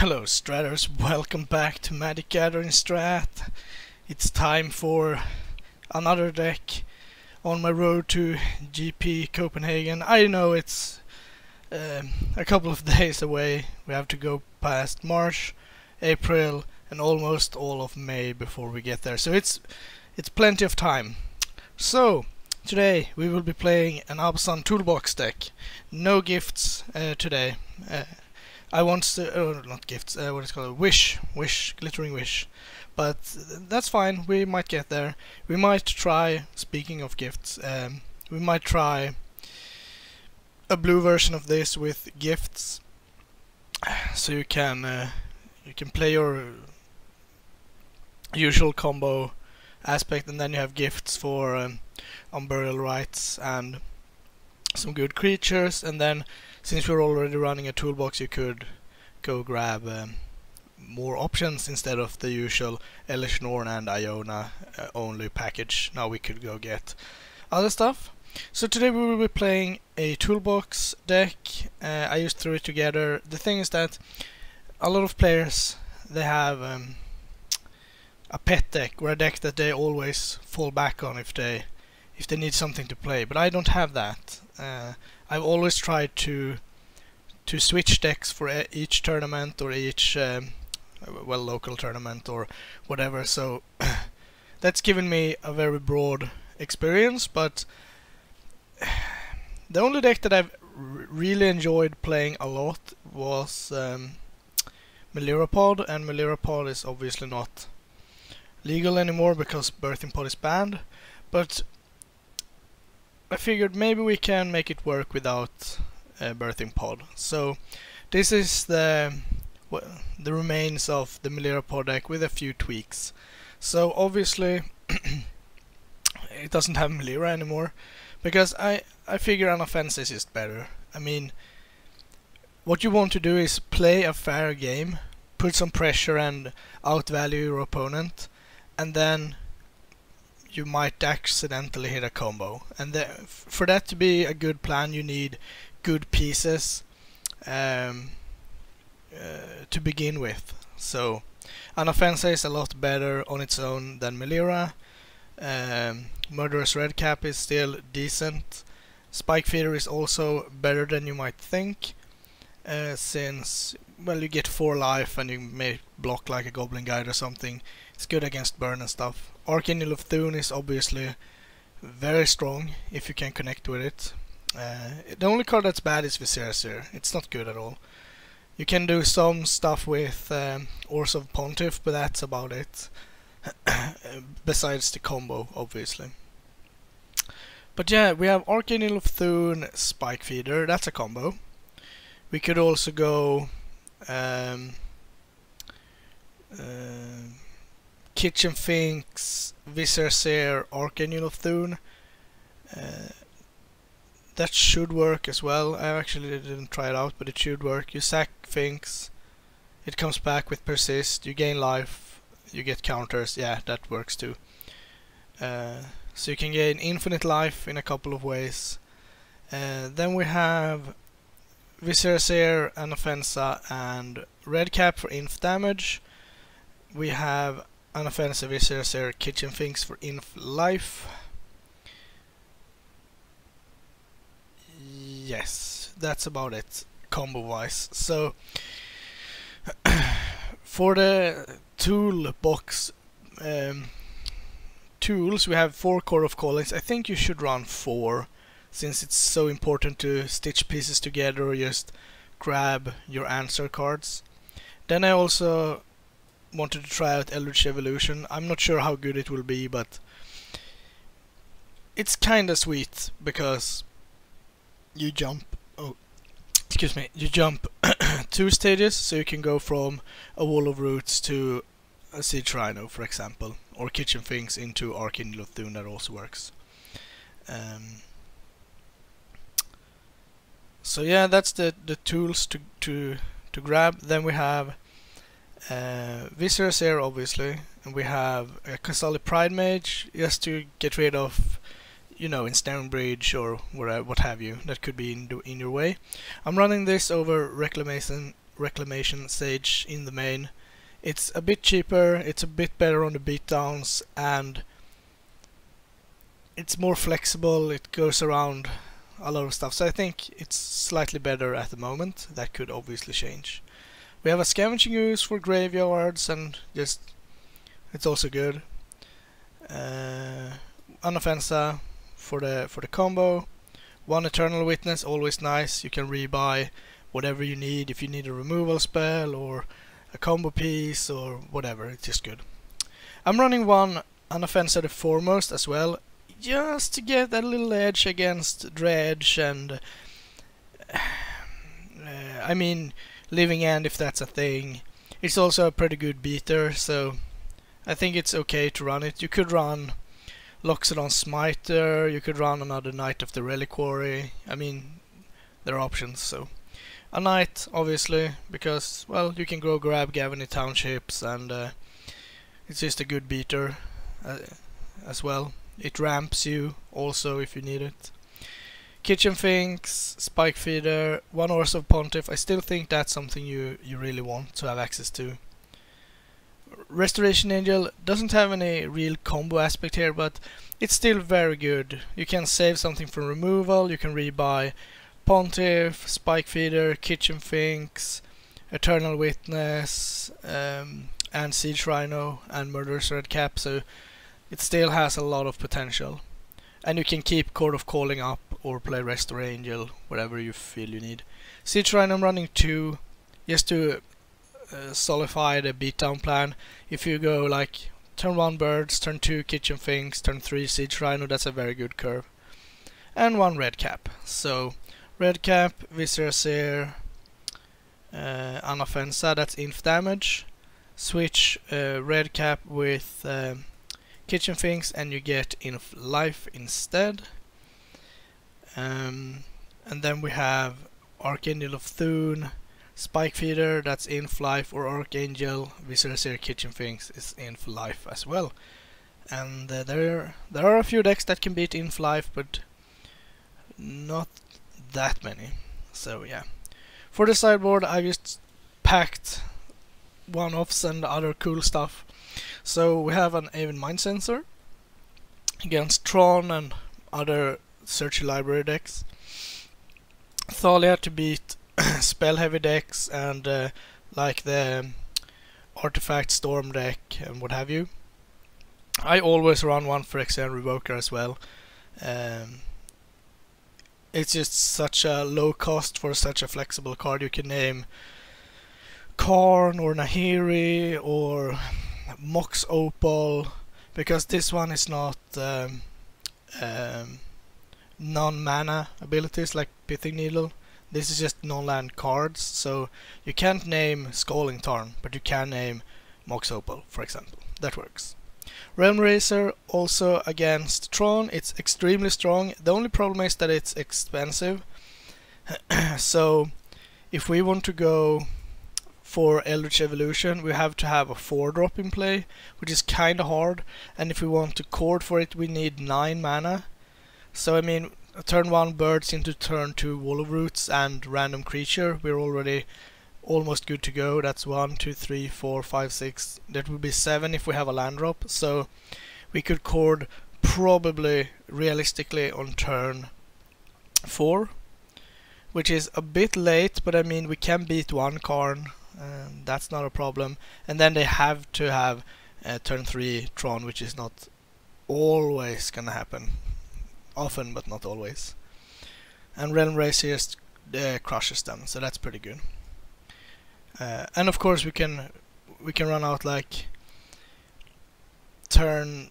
Hello Stratters, welcome back to Magic Gathering Strat. It's time for another deck on my road to GP Copenhagen. I know it's a couple of days away. We have to go past March, April and almost all of May before we get there. So it's plenty of time. So today we will be playing an Abzan Toolbox deck. No gifts today. I want to, not gifts, what is it called, wish, glittering wish. But that's fine, we might get there. We might try, speaking of gifts, we might try a blue version of this with gifts. So you can play your usual combo aspect, and then you have gifts for Unburial Rights and some good creatures, and then since we're already running a toolbox, you could go grab more options instead of the usual Elish Norn and Iona only package. Now we could go get other stuff. So today we will be playing a toolbox deck. I just threw it together. The thing is that a lot of players, they have a pet deck, or a deck that they always fall back on if they need something to play, but I don't have that. I've always tried to switch decks for each tournament or each local tournament or whatever, so that's given me a very broad experience. But the only deck that I've really enjoyed playing a lot was Melirapod, and Melirapod is obviously not legal anymore because Birthing Pod is banned, but I figured maybe we can make it work without Birthing Pod. So this is the remains of the Melirapod deck with a few tweaks. So obviously it doesn't have Melira anymore because I figure an offense is just better. I mean, what you want to do is play a fair game, put some pressure and outvalue your opponent, and then you might accidentally hit a combo, and for that to be a good plan you need good pieces to begin with. So an offense is a lot better on its own than Melira. Murderous Redcap is still decent. Spike Feeder is also better than you might think, since, well, you get 4 life and you may block like a Goblin Guide or something. It's good against burn and stuff. Archangel of Thune is obviously very strong if you can connect with it. The only card that's bad is Viscera. It's not good at all. You can do some stuff with Ors of Pontiff, but that's about it. Besides the combo, obviously. But yeah, we have Archangel of Thune, Spike Feeder. That's a combo. We could also go Kitchen Finks, Viscera, Archangel of Thune. That should work as well. I actually didn't try it out, but it should work. You sack Finks, it comes back with Persist, you gain life, you get counters. Yeah, that works too. So you can gain infinite life in a couple of ways. Then we have Viscera, Anaffensa and Redcap for inf damage. We have Anaffensa, Viscera, Kitchen Finks for inf life. Yes, that's about it combo wise. So for the toolbox tools, we have 4 Core of Callings. I think you should run 4 since it's so important to stitch pieces together or just grab your answer cards. Then I also wanted to try out Eldritch Evolution. I'm not sure how good it will be, but it's kinda sweet because you jump, you jump 2 stages, so you can go from a Wall of Roots to a Siege Rhino, for example, or Kitchen Finks into Archangel of Thune. That also works. So yeah, that's the tools to grab. Then we have Viscera, obviously, and we have a Kasali Pride Mage, just to get rid of, you know, Ensnaring Bridge or what have you that could be in your way. I'm running this over Reclamation Reclamation Sage in the main. It's a bit cheaper, it's a bit better on the beatdowns, and it's more flexible, it goes around a lot of stuff. So I think it's slightly better at the moment. That could obviously change. We have a Scavenging Ooze for graveyards, and just it's also good. Unoffensa for the combo. One Eternal Witness, always nice. You can rebuy whatever you need, if you need a removal spell or a combo piece or whatever, it's just good. I'm running one Unoffensa the Foremost as well, just to get that little edge against Dredge and I mean Living End, if that's a thing. It's also a pretty good beater, so I think it's okay to run it. You could run Loxodon Smiter, you could run another Knight of the Reliquary. I mean, there are options, so a Knight, obviously, because, well, you can go grab Gavany Townships, and it's just a good beater as well. It ramps you also if you need it. Kitchen Finks, Spike Feeder, one Horse of Pontiff. I still think that's something you really want to have access to. Restoration Angel doesn't have any real combo aspect here, but it's still very good. You can save something from removal, you can rebuy Pontiff, Spike Feeder, Kitchen Finks, Eternal Witness, and Siege Rhino and Murderous Redcap, so it still has a lot of potential. And you can keep Court of Calling up or play Restore Angel, whatever you feel you need. Siege Rhino I'm running 2 just to solidify the beatdown plan. If you go like turn 1 Birds, turn 2 Kitchen Finks, turn 3 Siege Rhino, that's a very good curve. And 1 Redcap. So Redcap, Viscera Seer, Unoffensa, that's inf damage. Switch Redcap with Kitchen Finks and you get inf life instead. And then we have Archangel of Thune, Spike Feeder, that's inf life, or Archangel, Viscera Seer, Kitchen Finks is inf life as well. And there are a few decks that can beat inf life, but not that many. So yeah. For the sideboard I just packed one-offs and other cool stuff. So we have an Aven Mind Sensor against Tron and other Searchy Library decks. Thalia to beat spell heavy decks and like the Artifact Storm deck and what have you. I always run one for Phyrexian Revoker as well. It's just such a low cost for such a flexible card. You can name Karn or Nahiri or Mox Opal, because this one is not non-mana abilities like Pithing Needle. This is just non-land cards, so you can't name Scalding Tarn, but you can name Mox Opal, for example. That works. Realm Racer also against Tron. It's extremely strong. The only problem is that it's expensive. So if we want to go for Eldritch Evolution, we have to have a 4-drop in play, which is kinda hard. And if we want to chord for it, we need 9 mana. So I mean, turn 1 Birds into turn 2 Wall of Roots and random creature, we're already almost good to go. That's 1, 2, 3, 4, 5, 6. That would be 7 if we have a land drop. So we could chord probably realistically on turn 4, which is a bit late, but I mean we can beat 1 Karn, that's not a problem. And then they have to have turn 3 Tron, which is not always gonna happen. Often, but not always. And Realm Race just crushes them, so that's pretty good. And of course we can run out like turn.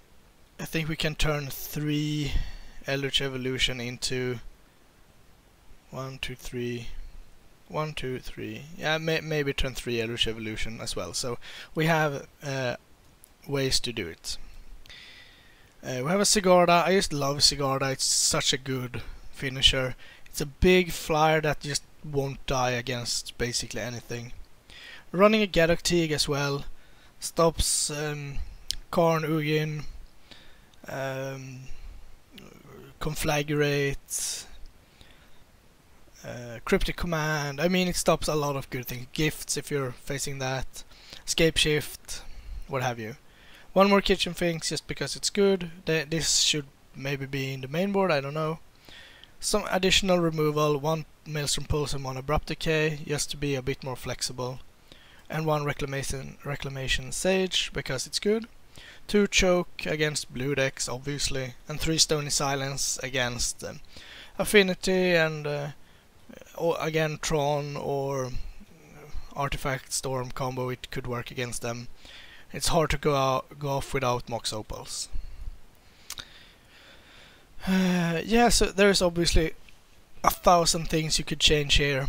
I think we can turn 3 Eldritch Evolution into 1, 2, 3. 1, 2, 3. Yeah, maybe turn 3 Eldritch Evolution as well. So we have ways to do it. We have a Sigarda. I just love Sigarda. It's such a good finisher. It's a big flyer that just won't die against basically anything. Running a Gaddock Teague as well. Stops Karn, Ugin, Conflagrate, Cryptic Command. I mean, it stops a lot of good things. Gifts if you're facing that. Escape Shift, what have you. One more kitchen thing just because it's good. This should maybe be in the main board, I don't know. Some additional removal, one Maelstrom Pulse and one Abrupt Decay, just to be a bit more flexible. And one Reclamation Sage, because it's good. 2 Choke against blue decks, obviously. And 3 Stony Silence against Affinity and again Tron or Artifact Storm combo, it could work against them. It's hard to go off without Mox Opals. Yeah, so there's obviously 1,000 things you could change here.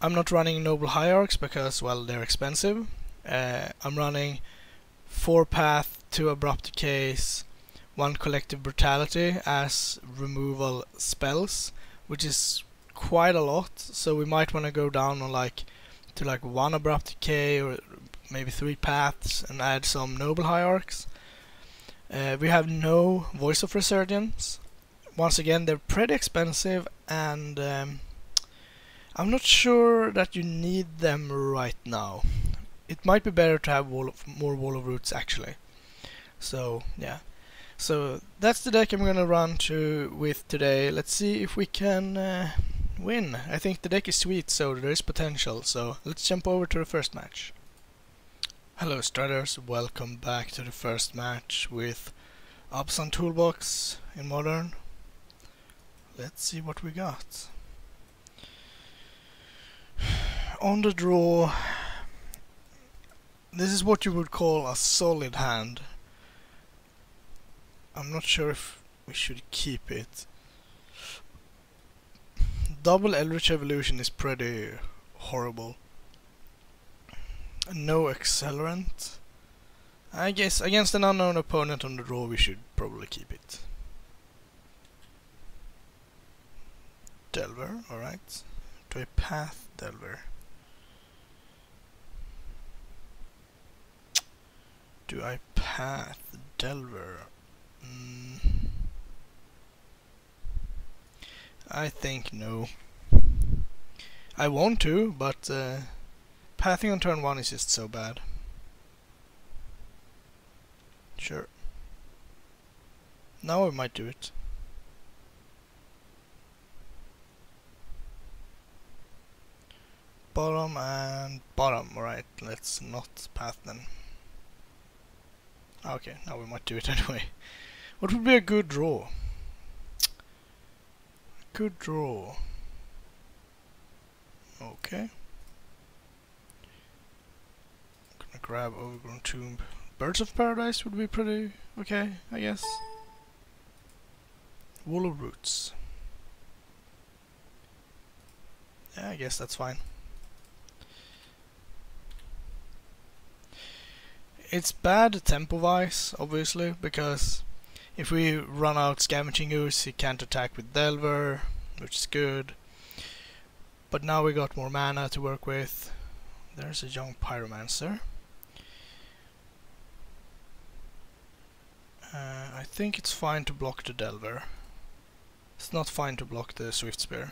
I'm not running Noble Hierarchs because, well, they're expensive. I'm running 4 Path, 2 Abrupt Decays, 1 Collective Brutality as removal spells, which is quite a lot. So we might want to go down on to 1 Abrupt Decay or maybe 3 Paths and add some Noble Hierarchs. We have no Voice of Resurgence. Once again, they're pretty expensive, and I'm not sure that you need them right now. It might be better to have more Wall of Roots actually. So yeah, so that's the deck I'm gonna run with today. Let's see if we can win. I think the deck is sweet, so there is potential. So let's jump over to the first match. Hello Striders, welcome back to the first match with Abzan Toolbox in Modern. Let's see what we got. On the draw, this is what you would call a solid hand. I'm not sure if we should keep it. Double Eldritch Evolution is pretty horrible. No Accelerant. I guess against an unknown opponent on the draw we should probably keep it. Delver, alright. Do I Path Delver? Do I Path Delver? I think no. I want to, but pathing on turn 1 is just so bad. Sure. Now I might do it. Bottom and bottom, alright, let's not path then. Okay, now we might do it anyway. What would be a good draw? Good draw. Okay. Gonna grab Overgrown Tomb. Birds of Paradise would be pretty okay, I guess. Wall of Roots. Yeah, I guess that's fine. It's bad tempo-wise, obviously, because if we run out Scavenging Ooze, he can't attack with Delver, which is good. But now we got more mana to work with. There's a young Pyromancer. I think it's fine to block the Delver. It's not fine to block the Swift Spear.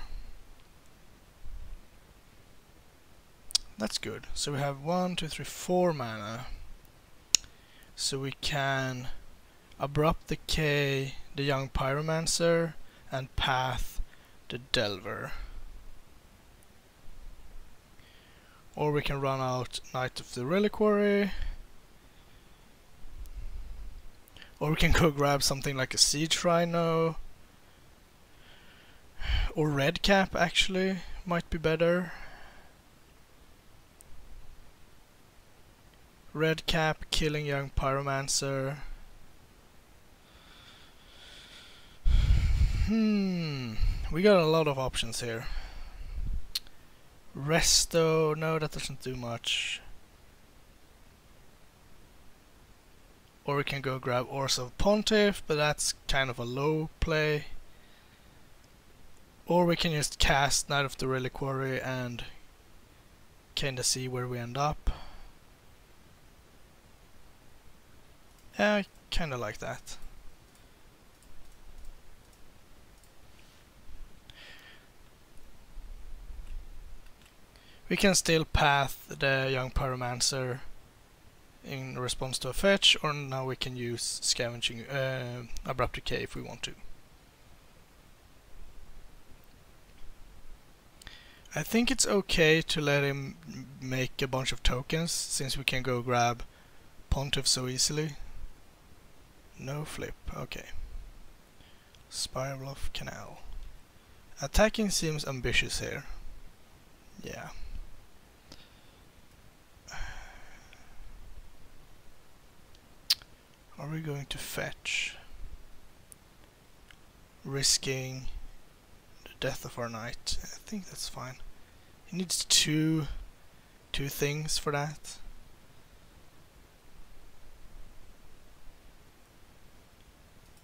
That's good. So we have 1, 2, 3, 4 mana. So we can Abrupt Decay the young Pyromancer and Path the Delver. Or we can run out Knight of the Reliquary. Or we can go grab something like a Siege Rhino. Or Red Cap actually might be better. Red Cap killing young Pyromancer. We got a lot of options here. Resto, no, that doesn't do much. Or we can go grab Ors of Pontiff, but that's kind of a low play. Or we can just cast Knight of the Reliquary and kinda see where we end up. Yeah, I kinda like that. We can still path the young pyromancer in response to a fetch, or now we can use scavenging abrupt decay if we want to. I think it's okay to let him make a bunch of tokens, since we can go grab Pontiff so easily. No flip, okay. Spiral of Canal. Attacking seems ambitious here. Yeah. Are we going to fetch? Risking the death of our knight. I think that's fine. He needs two things for that.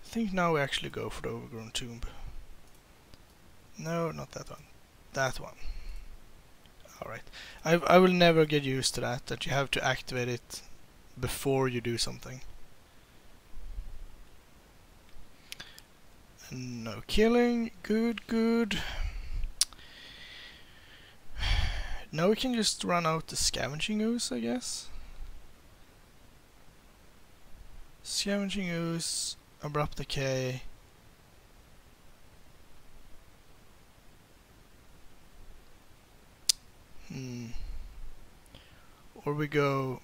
I think now we actually go for the Overgrown Tomb. No, not that one. That one. Alright. I will never get used to that you have to activate it before you do something. No killing. Good, good. Now we can just run out the Scavenging Ooze, I guess. Scavenging Ooze, Abrupt Decay. Or we go...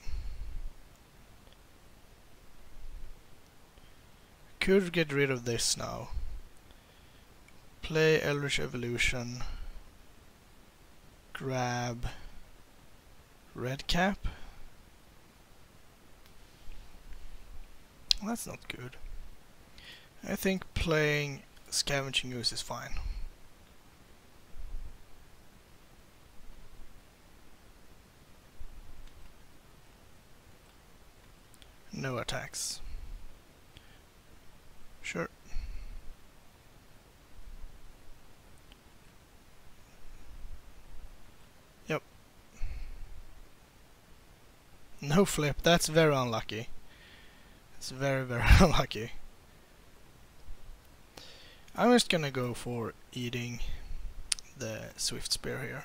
Could get rid of this now. Play Eldritch Evolution. Grab Red Cap. Well, that's not good. I think playing Scavenging Ooze is fine. No attacks. Sure. Yep. No flip. That's very unlucky. It's very, very unlucky. I'm just gonna go for eating the Swift Spear here.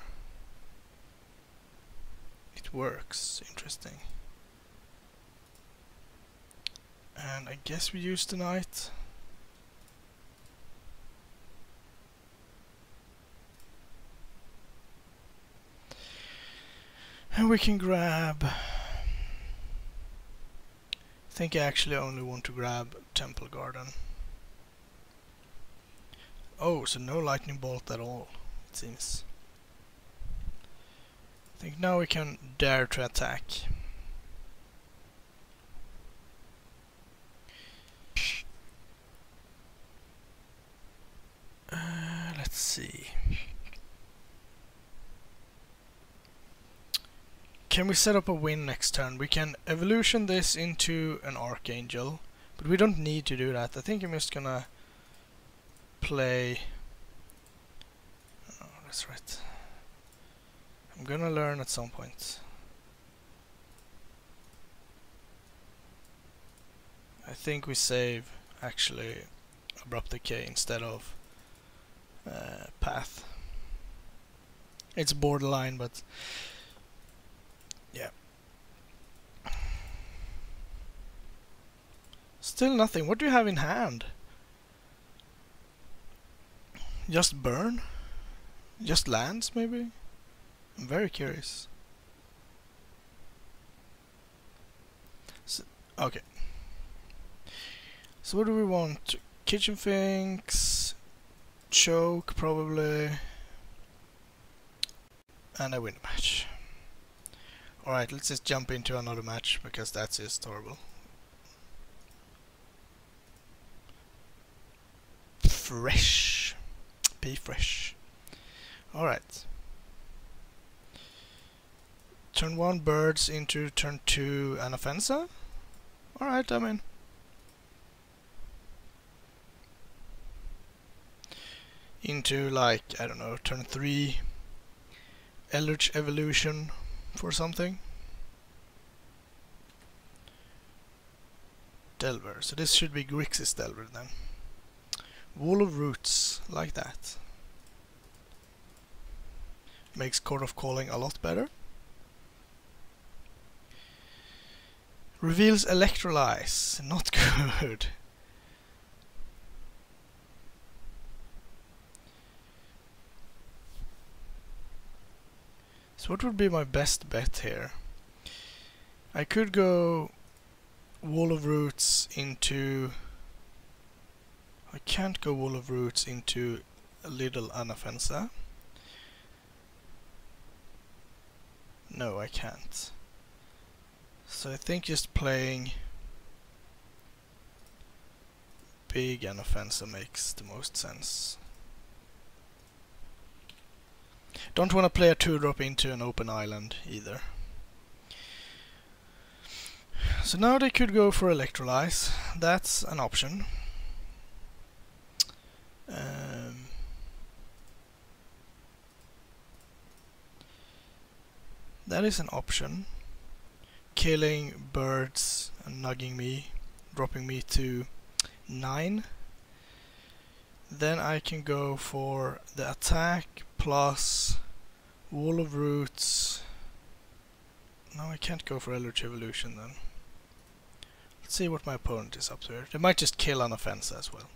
It works. Interesting. And I guess we use the knight. And we can grab... I think I actually only want to grab Temple Garden. Oh, so no lightning bolt at all, it seems. I think now we can dare to attack. Let's see. Can we set up a win next turn? We can evolution this into an Archangel, but we don't need to do that. I think I'm just gonna play... Oh, that's right. I'm gonna learn at some point. I think we save actually Abrupt Decay instead of Path. It's borderline, but yeah. Still nothing. What do you have in hand? Just burn? Just lands, maybe? I'm very curious. So, okay. So what do we want? Kitchen Finks, choke probably, and I win the match. Alright, let's just jump into another match because that's just horrible. Fresh. Be fresh. Alright. Turn 1 birds into turn 2 an offensa? Alright, I'm in. Into like, I don't know, turn 3 Eldritch Evolution for something. Delver, so this should be Grixis Delver then. Wall of Roots, like that. makes Court of Calling a lot better. Reveals Electrolyze, not good. So what would be my best bet here? I could go Wall of Roots into... I can't go Wall of Roots into a little Anafensa. No, I can't. So I think just playing big Anafensa makes the most sense. Don't want to play a 2-drop into an open island either. So now they could go for Electrolyze. That's an option. That is an option. Killing birds and nugging me, dropping me to 9. Then I can go for the attack plus Wall of Roots. No, I can't go for Eldritch Evolution then. Let's see what my opponent is up to here. They might just kill on offense as well.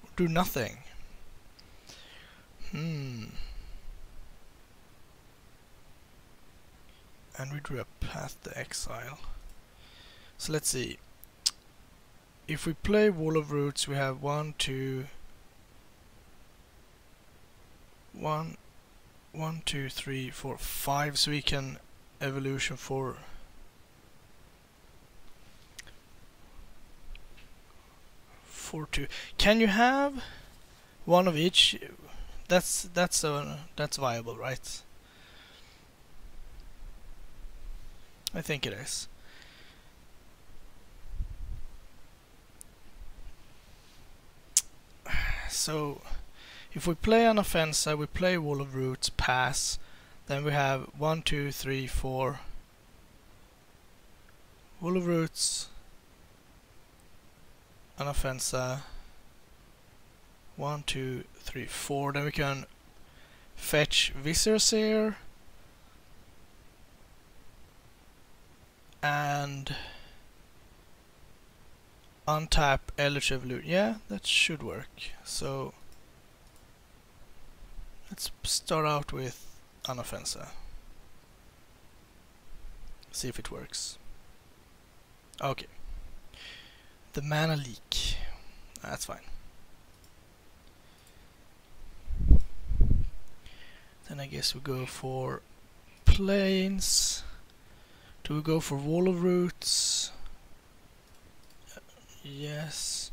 Or do nothing. And we drew a Path to Exile. So let's see. If we play Wall of Roots, we have 1, 2, 3, 4, 5, so we can evolution for 2. Can you have one of each? That's viable, right? I think it is. So if we play an offensive, we play Wall of Roots, pass, then we have 1, 2, 3, 4 Wall of Roots, an offensive, 1, 2, 3, 4. Then we can fetch Viscerseer and untap Eldritch Evolution. Yeah, that should work. So let's start out with Unoffensive. See if it works. Okay. The mana leak. That's fine. Then I guess we go for Plains. Do we go for Wall of Roots? Yes.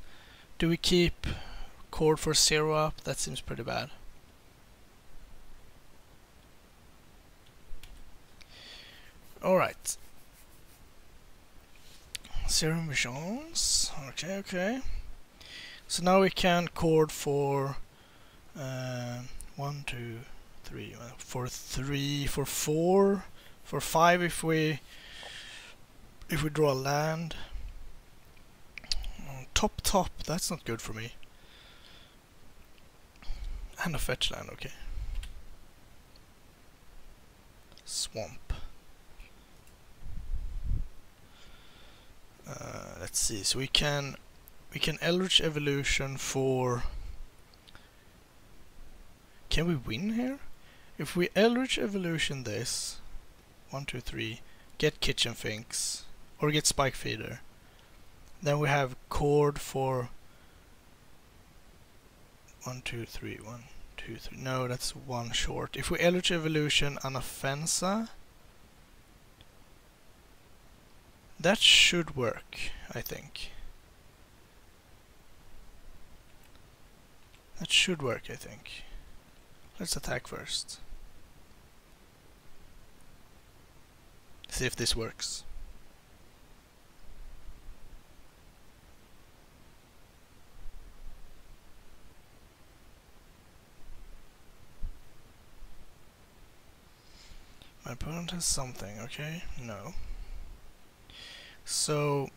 Do we keep Chord for 0 up? That seems pretty bad. Alright. Serum Visions. Okay, okay. So now we can chord for 1, 2, 3, for 3, for 4, for 5 if we draw a land. Top, that's not good for me. And a fetch land, okay. Swamp. Let's see, so we can Eldritch Evolution for... Can we win here? If we Eldritch Evolution this, 1, 2, 3, get Kitchen Finks, or get Spike Feeder, then we have Chord for 1, 2, 3, 1, 2, 3. No, that's 1 short. If we Eldritch Evolution Anaffensa, that should work, I think. That should work, I think. Let's attack first. See if this works. My opponent has something, okay? No. So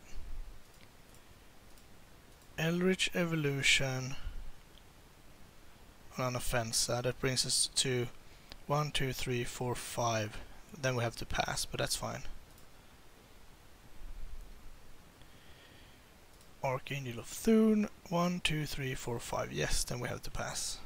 Eldritch Evolution on Offensa, that brings us to 1, 2, 3, 4, 5. Then we have to pass, but that's fine. Archangel of Thune. 1, 2, 3, 4, 5. Yes, then we have to pass.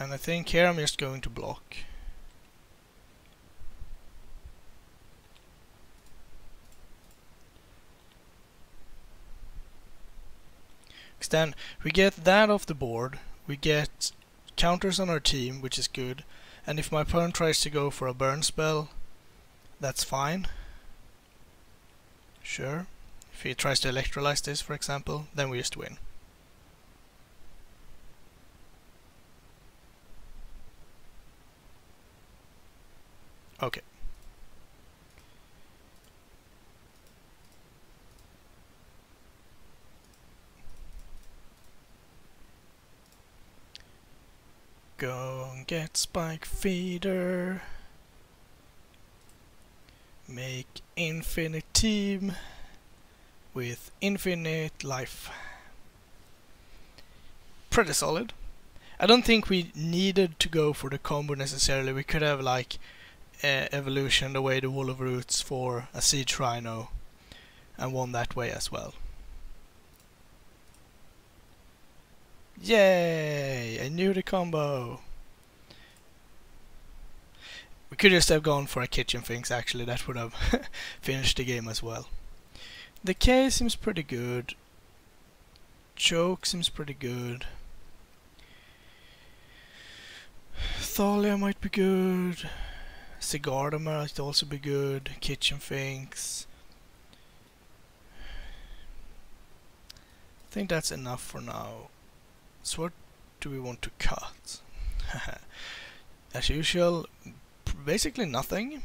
And I think here I'm just going to block. Because then we get that off the board, we get counters on our team, which is good, and if my opponent tries to go for a burn spell, that's fine. Sure. If he tries to electrolyze this, for example, then we just win. Okay. Go and get Spike Feeder. Make infinite team with infinite life. Pretty solid. I don't think we needed to go for the combo necessarily. We could have like evolution away the Wall of Roots for a Siege Rhino and won that way as well. Yay! I knew the combo! We could just have gone for a Kitchen Finks actually, that would have finished the game as well. The K seems pretty good. Choke seems pretty good. Thalia might be good. Sigarda might also be good. Kitchen Finks. I think that's enough for now. So what do we want to cut? As usual, basically nothing.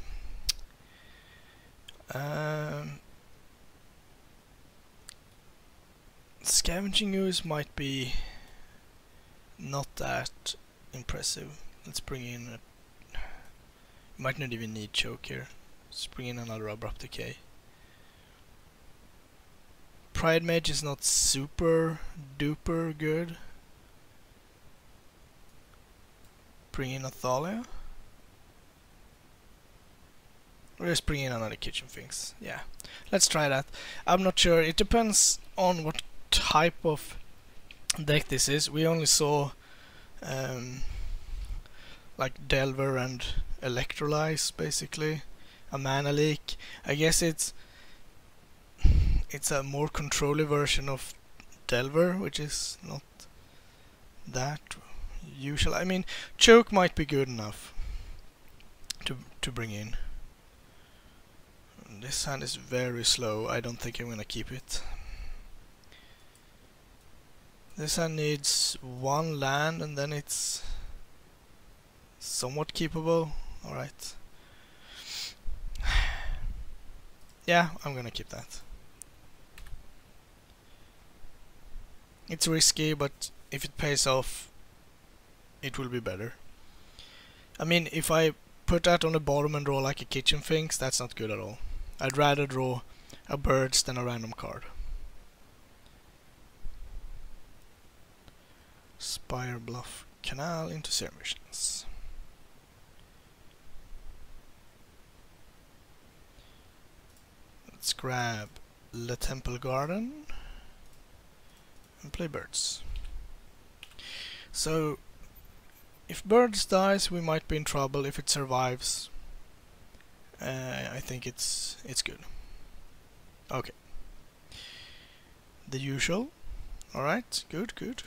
Scavenging Ooze might be not that impressive. Let's bring in a... Might not even need choke here. Let's bring in another Abrupt Decay. Pride Mage is not super duper good. Bring in a Thalia. Or just bring in another Kitchen Finks. Yeah, let's try that. I'm not sure. It depends on what type of deck this is. We only saw like Delver and Electrolyze, basically. A Mana Leak. I guess it's a more controlly version of Delver, which is not that usual. I mean, Choke might be good enough to bring in. This hand is very slow. I don't think I'm gonna keep it. This hand needs one land and then it's somewhat keepable. Alright. Yeah, I'm gonna keep that. It's risky, but if it pays off, it will be better. I mean, if I put that on the bottom and draw like a Kitchen Finks, that's not good at all. I'd rather draw a Birds than a random card. Spire Bluff Canal into Serum Visions. Let's grab Le Temple Garden and play Birds. So if Birds dies, we might be in trouble. If it survives, I think it's good. Okay. The usual. Alright, good, good.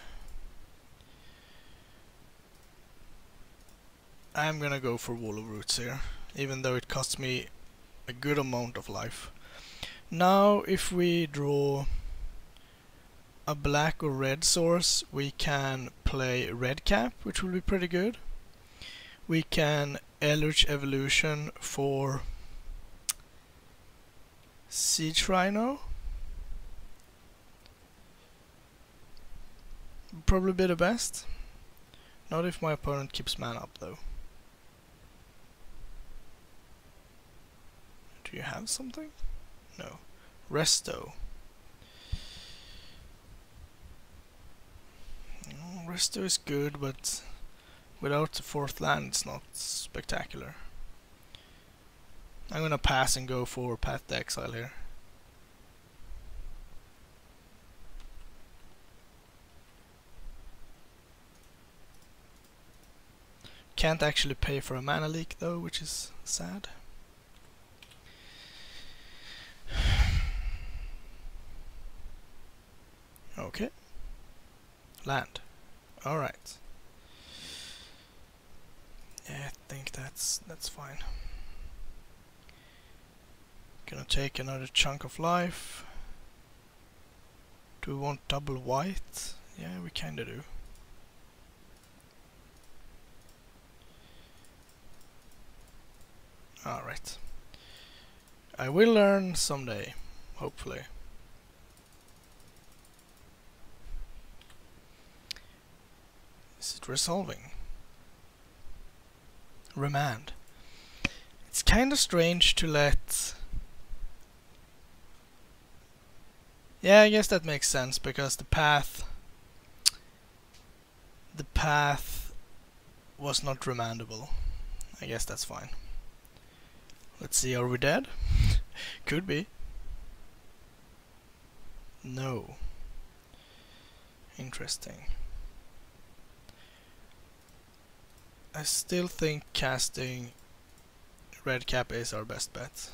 I'm gonna go for Wall of Roots here, even though it costs me a good amount of life. Now, if we draw a black or red source, we can play Red Cap, which will be pretty good. We can Eldritch Evolution for Siege Rhino. Probably be the best. Not if my opponent keeps mana up though. To Do you have something? No. Resto. Resto is good, but without the 4th land it's not spectacular. I'm gonna pass and go for Path to Exile here. Can't actually pay for a mana leak though, which is sad. Okay. Land. Alright. Yeah, I think that's fine. Gonna take another chunk of life. Do we want double white? Yeah, we kinda do. Alright. I will learn someday, hopefully. Is it resolving? Remand. It's kinda strange to let... Yeah, I guess that makes sense, because the path was not remandable. I guess that's fine. Let's see, are we dead? Could be. No. Interesting. I still think casting red cap is our best bet.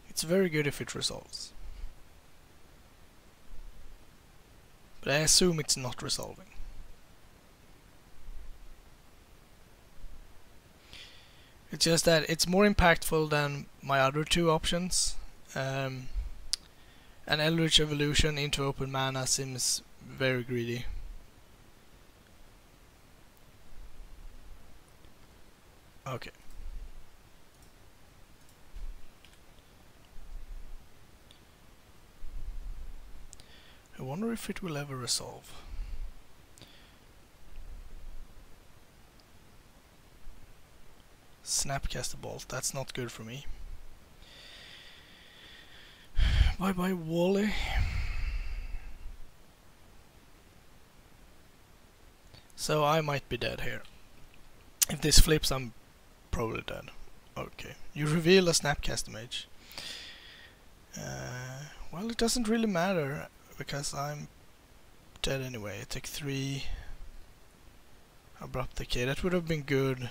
It's very good if it resolves. But I assume it's not resolving. It's just that it's more impactful than my other two options. An Eldritch Evolution into open mana seems very greedy. Okay. I wonder if it will ever resolve. Snapcaster Bolt, that's not good for me. Bye bye Wally. So I might be dead here. If this flips, I'm probably dead. Okay, you reveal a Snapcaster Mage. Well, it doesn't really matter, because I'm dead anyway. I take 3 Abrupt Decay. That would have been good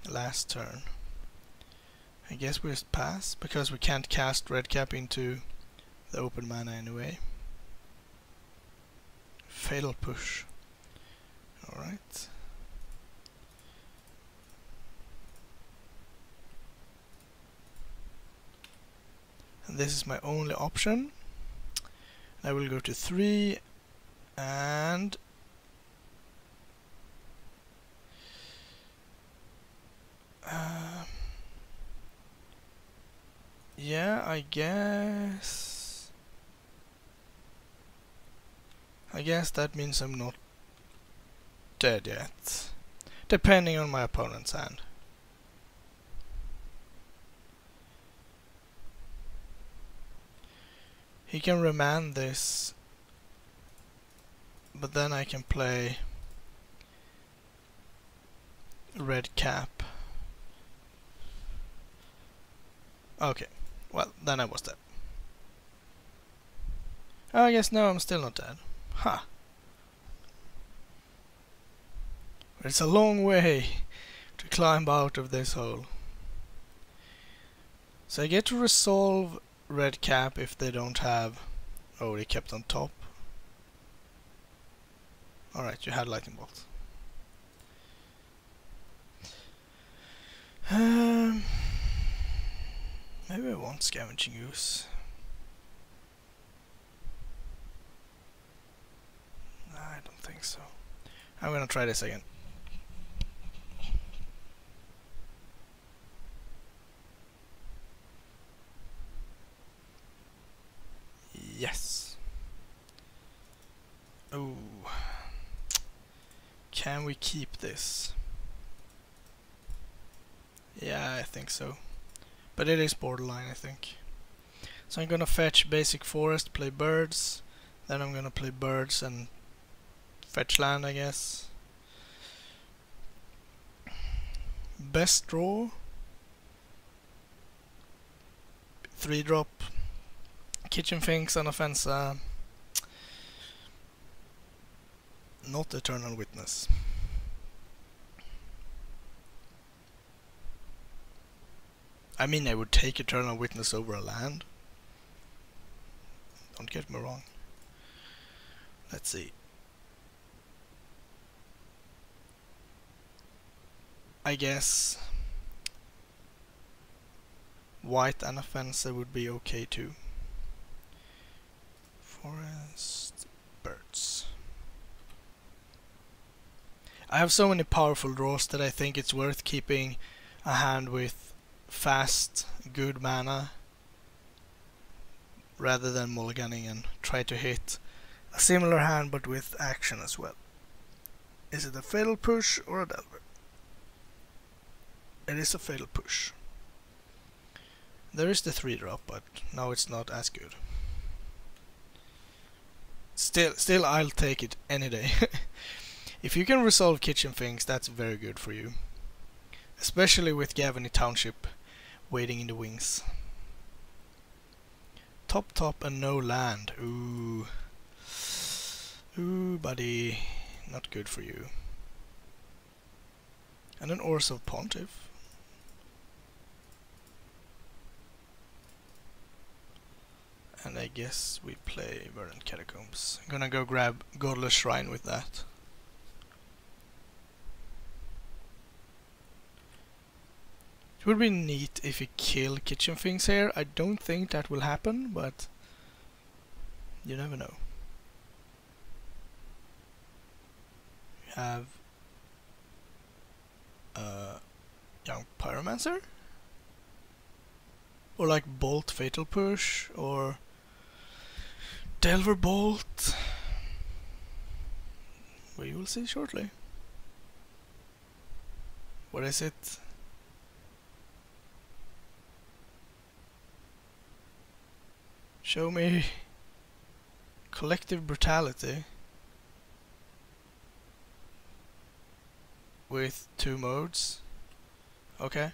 last turn. I guess we just pass, because we can't cast red cap into the open mana anyway. Fatal Push. Alright. And this is my only option. I will go to 3 and yeah, I guess that means I'm not dead yet, depending on my opponent's hand. He can remand this, but then I can play red cap. Okay, well, then I was dead. Oh, I guess no, I'm still not dead. Ha! But it's a long way to climb out of this hole. So I get to resolve red cap if they don't have... Oh, they kept on top. Alright, you had lightning bolt. Maybe I want Scavenging Ooze. Nah, I don't think so. I'm gonna try this again. Yes. Can we keep this? Yeah, I think so. But it is borderline, I think. So I'm gonna fetch basic forest, play birds. Then I'm gonna play birds and fetch land, I guess. Best draw. 3-drop. Kitchen Finks and Offensa. Not Eternal Witness. I mean, I would take Eternal Witness over a land. Don't get me wrong. Let's see. I guess white and Offensa would be okay too. Forest, birds. I have so many powerful draws that I think it's worth keeping a hand with fast, good mana rather than mulliganing and try to hit a similar hand but with action as well. Is it a fatal push or a delver? It is a fatal push. There is the 3-drop, but now it's not as good. Still I'll take it any day. If you can resolve Kitchen Finks, that's very good for you. Especially with Gavany Township waiting in the wings. Top and no land. Ooh. Ooh, buddy. Not good for you. And an Ors of Pontiff. And I guess we play Verdant Catacombs. I'm gonna go grab Godless Shrine with that. It would be neat if we kill Kitchen Finks here. I don't think that will happen, but you never know. We have Young Pyromancer? Or like Bolt Fatal Push, or Delver Bolt. We will see shortly. What is it? Show me Collective Brutality with 2 modes. Okay.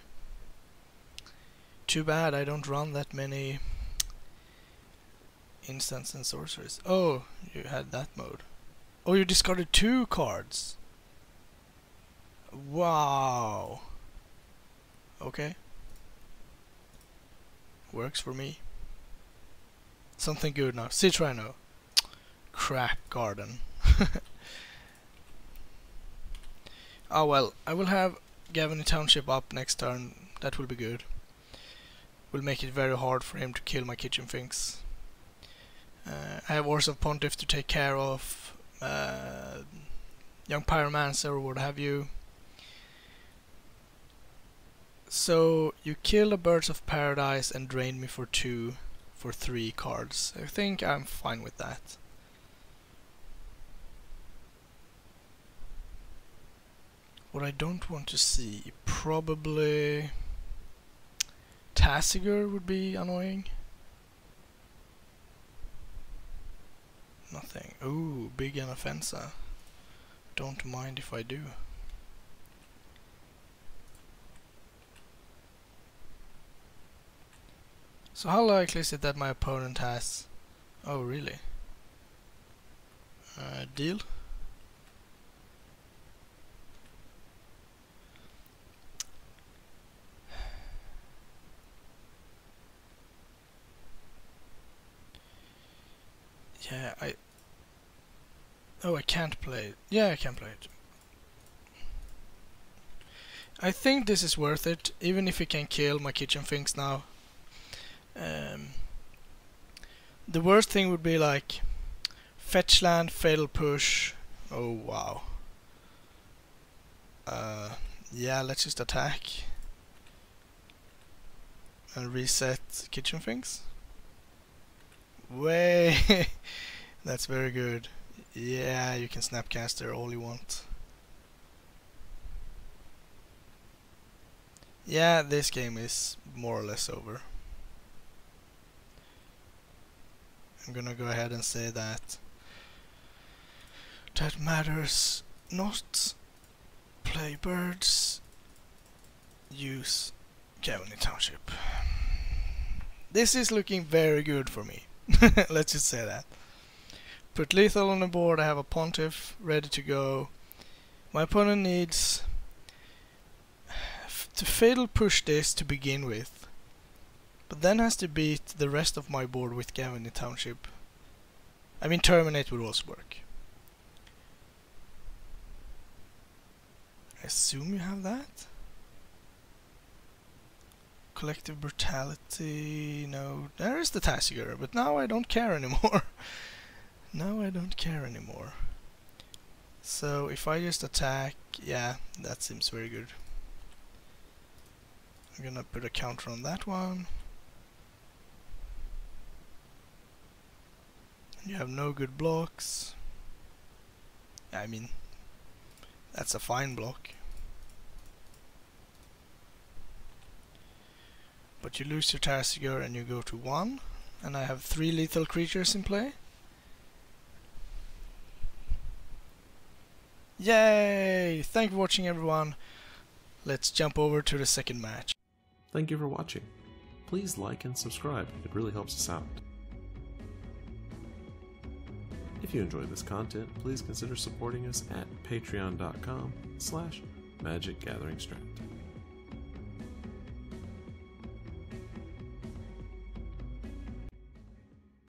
Too bad I don't run that many instants and sorceries. Oh, you had that mode. Oh, you discarded 2 cards. Wow. Okay. Works for me. Something good now. Citrino. Crap garden. Oh well, I will have Gavany Township up next turn. That will be good. Will make it very hard for him to kill my Kitchen Finks. I have Ors of Pontiff to take care of. Young Pyromancer or what have you. So you kill the Birds of Paradise and drain me for 2 for 3 cards. I think I'm fine with that. What I don't want to see, probably Tasigur would be annoying. Nothing. Ooh, big Anaffensa. Don't mind if I do. So how likely is it that my opponent has... Oh, really? Deal? Yeah, Oh, I can't play it. Yeah, I can play it. I think this is worth it, even if we can kill my Kitchen Finks now. The worst thing would be like fetch land, fatal push. Oh wow. Yeah, let's just attack and reset Kitchen Finks. Way, that's very good. Yeah, you can snapcaster all you want. Yeah, this game is more or less over. I'm gonna go ahead and say that matters not. Play birds. Use Copenhagen Township. This is looking very good for me. Let's just say that. Put lethal on the board. I have a Pontiff ready to go. My opponent needs to fatal push this to begin with, but then has to beat the rest of my board with Copenhagen Township. I mean, terminate would also work. I assume you have that. Collective brutality. No, there is the Tassiger, but now I don't care anymore. Now I don't care anymore. So if I just attack, yeah, that seems very good. I'm gonna put a counter on that one. You have no good blocks. I mean, that's a fine block. But you lose your Tassiger and you go to 1. And I have 3 lethal creatures in play. Yay! Thank you for watching, everyone. Let's jump over to the second match. Thank you for watching. Please like and subscribe, it really helps us out. If you enjoyed this content, please consider supporting us at patreon.com/magicgatheringstrategy.